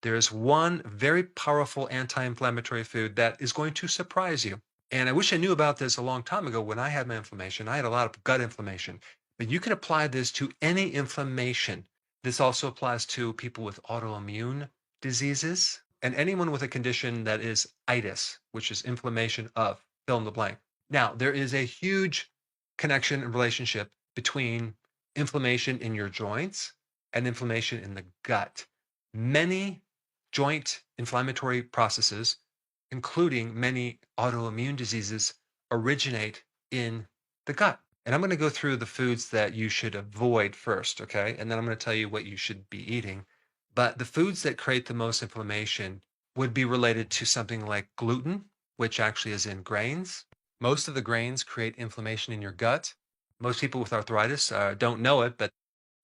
There is one very powerful anti-inflammatory food that is going to surprise you. And I wish I knew about this a long time ago when I had my inflammation. I had a lot of gut inflammation, but you can apply this to any inflammation. This also applies to people with autoimmune diseases and anyone with a condition that is itis, which is inflammation of fill in the blank. Now, there is a huge connection and relationship between inflammation in your joints and inflammation in the gut. Many joint inflammatory processes, including many autoimmune diseases, originate in the gut. And I'm going to go through the foods that you should avoid first, okay? And then I'm going to tell you what you should be eating. But the foods that create the most inflammation would be related to something like gluten, which actually is in grains. Most of the grains create inflammation in your gut. Most people with arthritis don't know it, but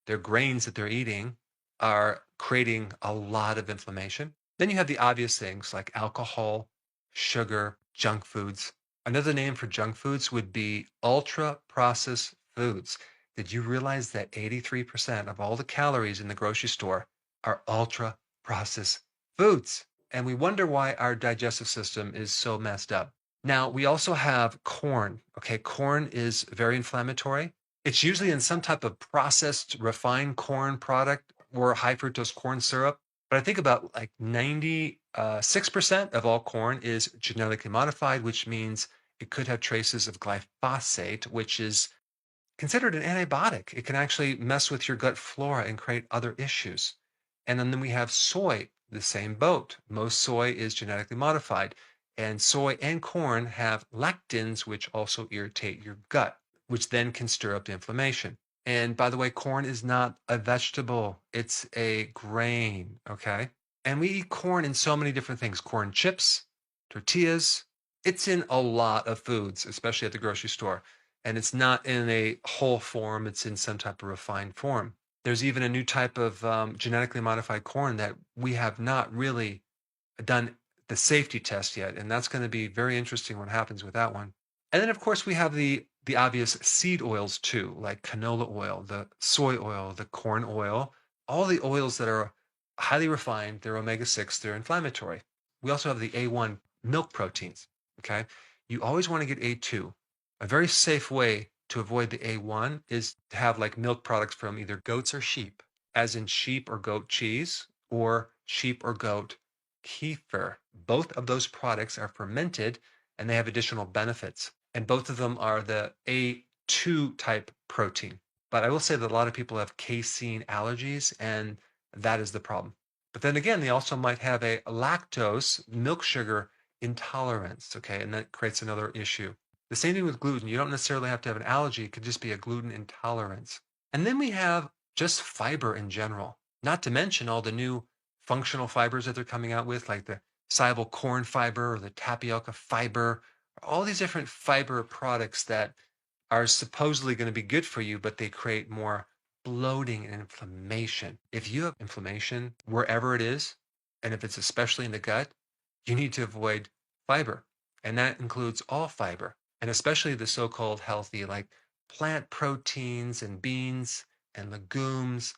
their grains that they're eating are creating a lot of inflammation. Then you have the obvious things like alcohol, sugar, junk foods. Another name for junk foods would be ultra processed foods. Did you realize that 83% of all the calories in the grocery store are ultra processed foods? And we wonder why our digestive system is so messed up. Now, we also have corn. Okay, corn is very inflammatory. It's usually in some type of processed refined corn product or high fructose corn syrup. But I think about like 96% of all corn is genetically modified, which means it could have traces of glyphosate, which is considered an antibiotic. It can actually mess with your gut flora and create other issues. And then we have soy, the same boat. Most soy is genetically modified. And soy and corn have lectins, which also irritate your gut, which then can stir up the inflammation. And by the way, corn is not a vegetable, it's a grain, okay? And we eat corn in so many different things corn chips, tortillas. It's in a lot of foods, especially at the grocery store. And it's not in a whole form, it's in some type of refined form. There's even a new type of genetically modified corn that we have not really done the safety test yet. And that's going to be very interesting what happens with that one. And then, of course, we have the obvious seed oils too, like canola oil, the soy oil, the corn oil, all the oils that are highly refined, they're omega-6, they're inflammatory. We also have the A1 milk proteins, okay? You always want to get A2. A very safe way to avoid the A1 is to have like milk products from either goats or sheep, as in sheep or goat cheese or sheep or goat kefir. Both of those products are fermented and they have additional benefits. And both of them are the A2 type protein. But I will say that a lot of people have casein allergies, and that is the problem. But then again, they also might have a lactose, milk sugar intolerance, okay? And that creates another issue. The same thing with gluten. You don't necessarily have to have an allergy, it could just be a gluten intolerance. And then we have just fiber in general, not to mention all the new functional fibers that they're coming out with, like the soluble corn fiber or the tapioca fiber, all these different fiber products that are supposedly going to be good for you, but they create more bloating and inflammation. If you have inflammation wherever it is, and if it's especially in the gut, you need to avoid fiber. And that includes all fiber, and especially the so called healthy, like plant proteins and beans and legumes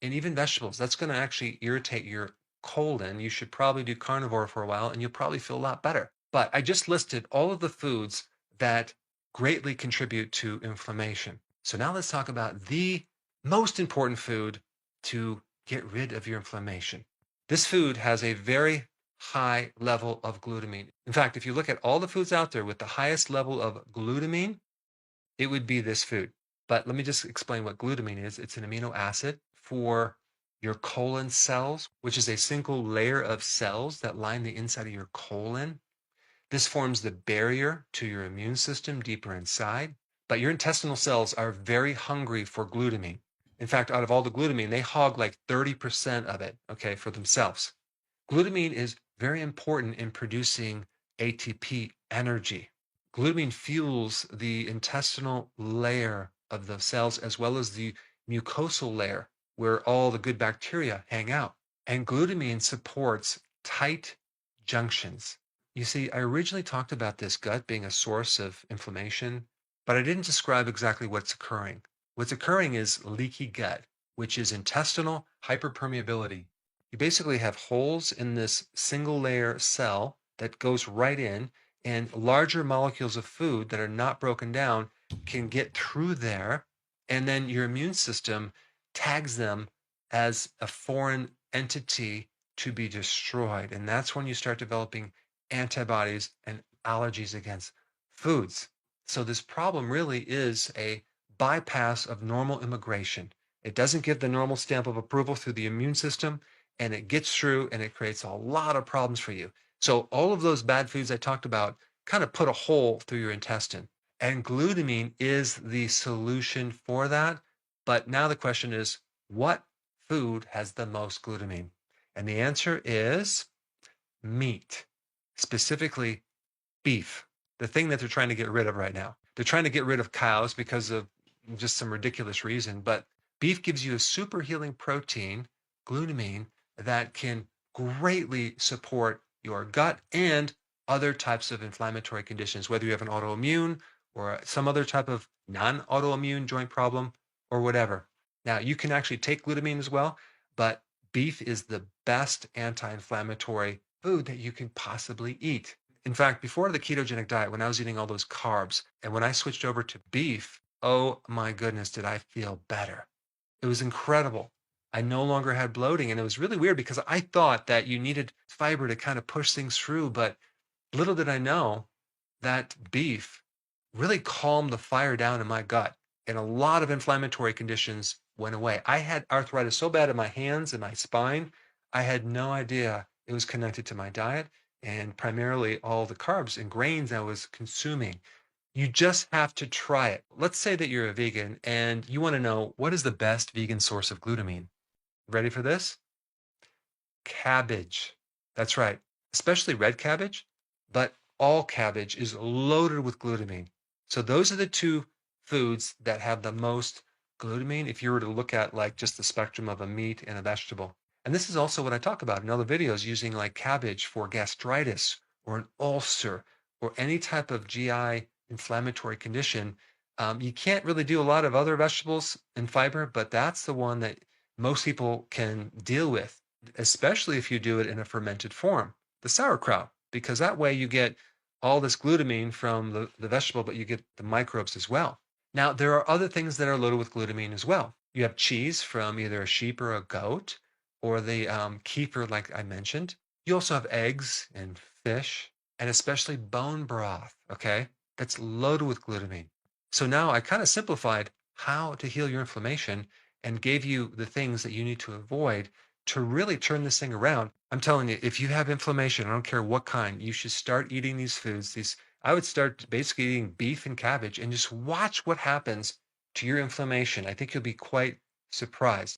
and even vegetables. That's going to actually irritate your colon. You should probably do carnivore for a while and you'll probably feel a lot better. But I just listed all of the foods that greatly contribute to inflammation. So now let's talk about the most important food to get rid of your inflammation. This food has a very high level of glutamine. In fact, if you look at all the foods out there with the highest level of glutamine, it would be this food. But let me just explain what glutamine is. It's an amino acid for your colon cells, which is a single layer of cells that line the inside of your colon. This forms the barrier to your immune system deeper inside. But your intestinal cells are very hungry for glutamine. In fact, out of all the glutamine, they hog like 30% of it, okay, for themselves. Glutamine is very important in producing ATP energy. Glutamine fuels the intestinal layer of the cells as well as the mucosal layer where all the good bacteria hang out. And glutamine supports tight junctions. You see, I originally talked about this gut being a source of inflammation, but I didn't describe exactly what's occurring. What's occurring is leaky gut, which is intestinal hyperpermeability. You basically have holes in this single layer cell that goes right in, and larger molecules of food that are not broken down can get through there. And then your immune system tags them as a foreign entity to be destroyed. And that's when you start developing antibodies and allergies against foods. So this problem really is a bypass of normal immigration. It doesn't give the normal stamp of approval through the immune system, and it gets through and it creates a lot of problems for you. So all of those bad foods I talked about kind of put a hole through your intestine. And glutamine is the solution for that. But now the question is, what food has the most glutamine? And the answer is meat, specifically beef, the thing that they're trying to get rid of right now. They're trying to get rid of cows because of just some ridiculous reason, but beef gives you a super healing protein, glutamine, that can greatly support your gut and other types of inflammatory conditions, whether you have an autoimmune or some other type of non-autoimmune joint problem or whatever. Now, you can actually take glutamine as well, but beef is the best anti-inflammatory food that you can possibly eat. In fact, before the ketogenic diet, when I was eating all those carbs, and when I switched over to beef, oh my goodness, did I feel better. It was incredible. I no longer had bloating, and it was really weird because I thought that you needed fiber to kind of push things through, but little did I know that beef really calmed the fire down in my gut, and a lot of inflammatory conditions went away. I had arthritis so bad in my hands and my spine, I had no idea it was connected to my diet and primarily all the carbs and grains I was consuming. You just have to try it. Let's say that you're a vegan and you want to know what is the best vegan source of glutamine. Ready for this? Cabbage. That's right, especially red cabbage, but all cabbage is loaded with glutamine. So those are the two foods that have the most glutamine if you were to look at like just the spectrum of a meat and a vegetable. And this is also what I talk about in other videos using like cabbage for gastritis or an ulcer or any type of GI inflammatory condition. You can't really do a lot of other vegetables and fiber, but that's the one that most people can deal with, especially if you do it in a fermented form, the sauerkraut, because that way you get all this glutamine from the vegetable, but you get the microbes as well. Now, there are other things that are loaded with glutamine as well. You have cheese from either a sheep or a goat, or the kefir, like I mentioned. You also have eggs and fish, and especially bone broth, okay? That's loaded with glutamine. So now I kind of simplified how to heal your inflammation and gave you the things that you need to avoid to really turn this thing around. I'm telling you, if you have inflammation, I don't care what kind, you should start eating these foods. I would start basically eating beef and cabbage and just watch what happens to your inflammation. I think you'll be quite surprised.